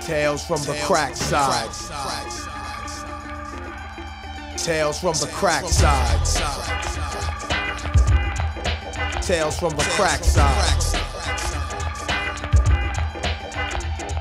Tales from the crack side. Tales from the crack side. Tales from the crack side.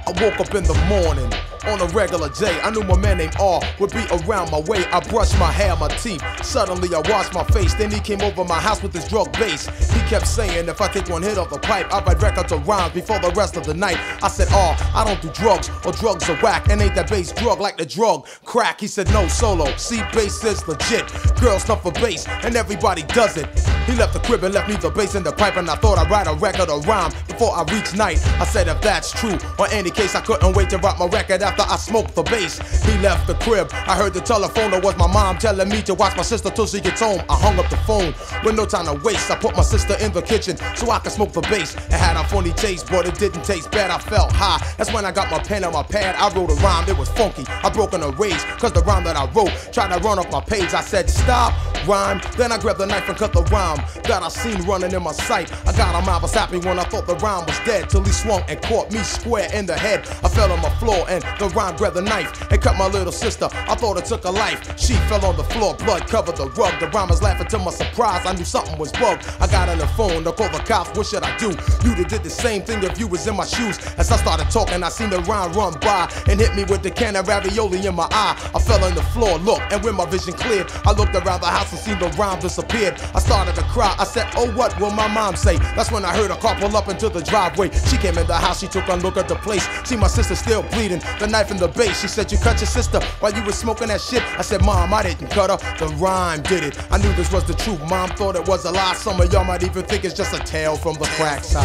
I woke up in the morning on a regular day. I knew my man named R would be around my way. I brushed my hair, my teeth. Suddenly I washed my face. Then he came over my house with his drug bass. He kept saying if I take one hit of the pipe, I write records of rhymes before the rest of the night. I said, R, I don't do drugs, or drugs are whack. And ain't that bass drug like the drug crack? He said, no, solo. See, bass is legit. Girls snuff for bass, and everybody does it. He left the crib and left me the bass in the pipe, and I thought I'd write a record of rhyme before I reached night. I said if that's true, or any case, I couldn't wait to write my record after I smoked the bass. He left the crib. I heard the telephone. It was my mom telling me to watch my sister till she gets home. I hung up the phone with no time to waste. I put my sister in the kitchen so I could smoke the bass. It had a funny taste, but it didn't taste bad. I felt high. That's when I got my pen and my pad. I wrote a rhyme. It was funky. I broke in a rage, cause the rhyme that I wrote tried to run off my page. I said, stop, rhyme. Then I grabbed the knife and cut the rhyme that I seen running in my sight. I got him out. I was happy when I thought the rhyme was dead, till he swung and caught me square in the head. I fell on my floor and the rhyme grabbed the knife and cut my little sister. I thought it took a life. She fell on the floor, blood covered the rug. The rhymers laughing to my surprise. I knew something was bugged. I got on the phone to call the cops. What should I do? You'd have did the same thing if you was in my shoes. As I started talking, I seen the rhyme run by and hit me with the can of ravioli in my eye. I fell on the floor, look, and when my vision cleared, I looked around the house and seen the rhyme disappeared. I started to cry. I said, oh, what will my mom say? That's when I heard a car pull up into the driveway. She came in the house. She took a look at the place. See my sister still bleeding, the knife in the base. She said, you cut your sister while you was smoking that shit? I said, Mom, I didn't cut her. The rhyme did it. I knew this was the truth. Mom thought it was a lie. Some of y'all might even think it's just a tale from the crack side.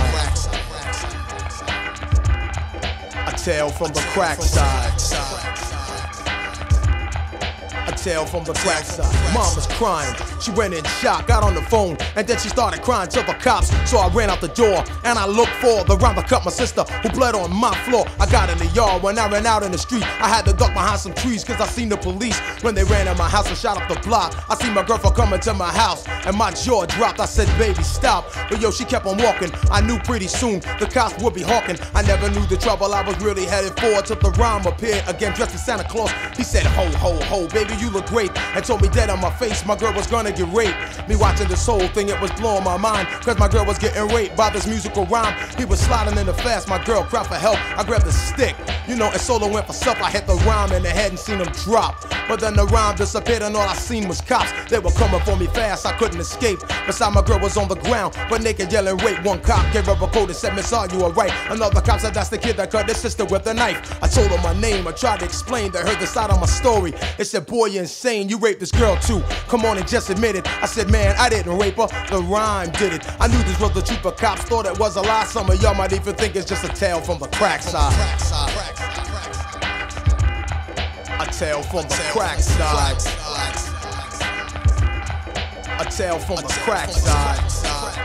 A tale from the crack side. A tale from the crack side. Mom was crying. She went in shock, got on the phone, and then she started crying to the cops. So I ran out the door, and I looked for the rhyme that cut my sister, who bled on my floor. I got in the yard. When I ran out in the street, I had to duck behind some trees, cause I seen the police when they ran in my house and shot up the block. I seen my girlfriend coming to my house, and my jaw dropped. I said, baby, stop. But yo, she kept on walking. I knew pretty soon the cops would be hawking. I never knew the trouble I was really headed for till the rhyme appeared again, dressed as Santa Claus. He said, ho, ho, ho, baby, you look great, and told me dead on my face my girl was gonna get raped. Me watching this whole thing, it was blowing my mind, cause my girl was getting raped by this musical rhyme. He was sliding in the fast, my girl cried for help. I grabbed the stick, you know, and solo went for self. I hit the rhyme in the head and seen him drop. But then the rhyme disappeared and all I seen was cops. They were coming for me fast, I couldn't escape. Beside my girl was on the ground, but naked yelling rape. One cop gave her a code and said, Miss R, you are right. Another cop said, that's the kid that cut his sister with a knife. I told her my name, I tried to explain. They heard the side of my story. They said, boy, you're insane, you raped this girl too. Come on and just admit it. I said, man, I didn't rape her, the rhyme did it. I knew this was the truth, but cops thought it was a lie. Some of y'all might even think it's just a tale from the crack side. A tale from the crack side. A tale from the crack side.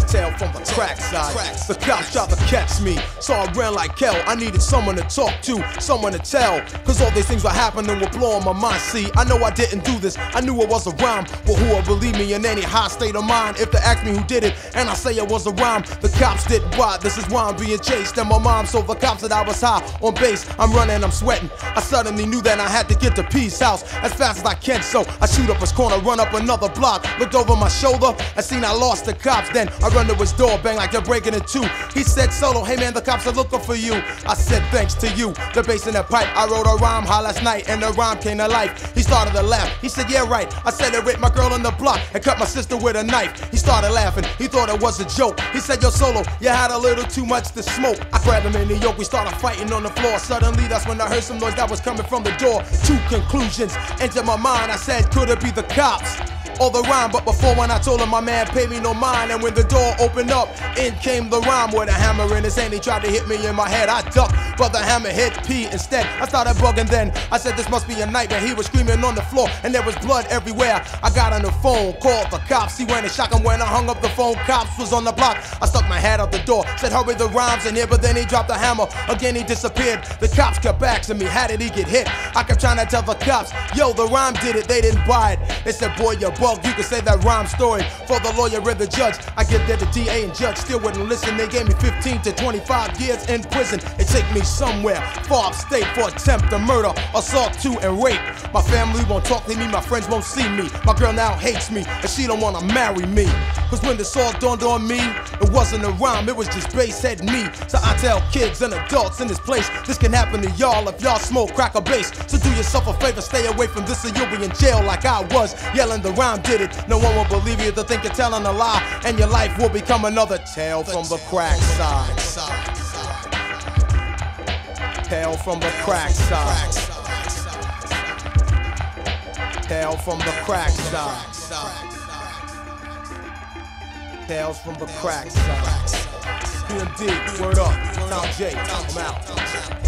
Tale from the crack side. The cops tried to catch me, so I ran like hell. I needed someone to talk to, someone to tell, cause all these things were happening were blowing my mind. See, I know I didn't do this, I knew it was a rhyme, but who would believe me in any high state of mind if they asked me who did it, and I say it was a rhyme? The cops didn't buy. This is why I'm being chased, and my mom told the cops that I was high on base. I'm running, I'm sweating. I suddenly knew that I had to get to P's house as fast as I can, so I shoot up his corner, run up another block, looked over my shoulder and seen I lost the cops. Then I run to his door, bang like they're breaking it too. He said, Solo, hey man, the cops are looking for you. I said, thanks to you, the bass in that pipe. I wrote a rhyme high last night and the rhyme came to life. He started to laugh, he said, yeah right. I said I raped my girl on the block and cut my sister with a knife. He started laughing, he thought it was a joke. He said, yo Solo, you had a little too much to smoke. I grabbed him in the yoke, we started fighting on the floor. Suddenly that's when I heard some noise that was coming from the door. Two conclusions entered my mind. I said, could it be the cops or the rhyme? But before, when I told him my man paid me no mind, and when the door opened up, in came the rhyme with a hammer in his hand. He tried to hit me in my head. I ducked, but the hammer hit P instead. I started bugging then. I said this must be a nightmare. He was screaming on the floor and there was blood everywhere. I got on the phone, called the cops. He went and shocked him. When I hung up the phone, cops was on the block. I stuck my head out the door, said hurry, the rhyme's in here, but then he dropped the hammer. Again he disappeared. The cops kept asking me, how did he get hit? I kept trying to tell the cops, yo, the rhyme did it. They didn't buy it. They said, boy, you're bug, you can say that rhyme story for the lawyer and the judge. I get there, the DA and judge still wouldn't listen. They gave me 15 to 25 years in prison. They take me somewhere far upstate for attempt to murder, assault, two, and rape. My family won't talk to me, my friends won't see me. My girl now hates me, and she don't wanna marry me. Cause when this all dawned on me, it wasn't a rhyme, it was just bass head me. So I tell kids and adults in this place, this can happen to y'all if y'all smoke crack or bass. So do yourself a favor, stay away from this or you'll be in jail like I was, yelling the rhyme did it. No one will believe you to think you're telling a lie, and your life will become another tale from the crack side. Tale from the crack side. Tale from the crack side. Tales from the crack side. PMD, word up. Tom J, I'm out.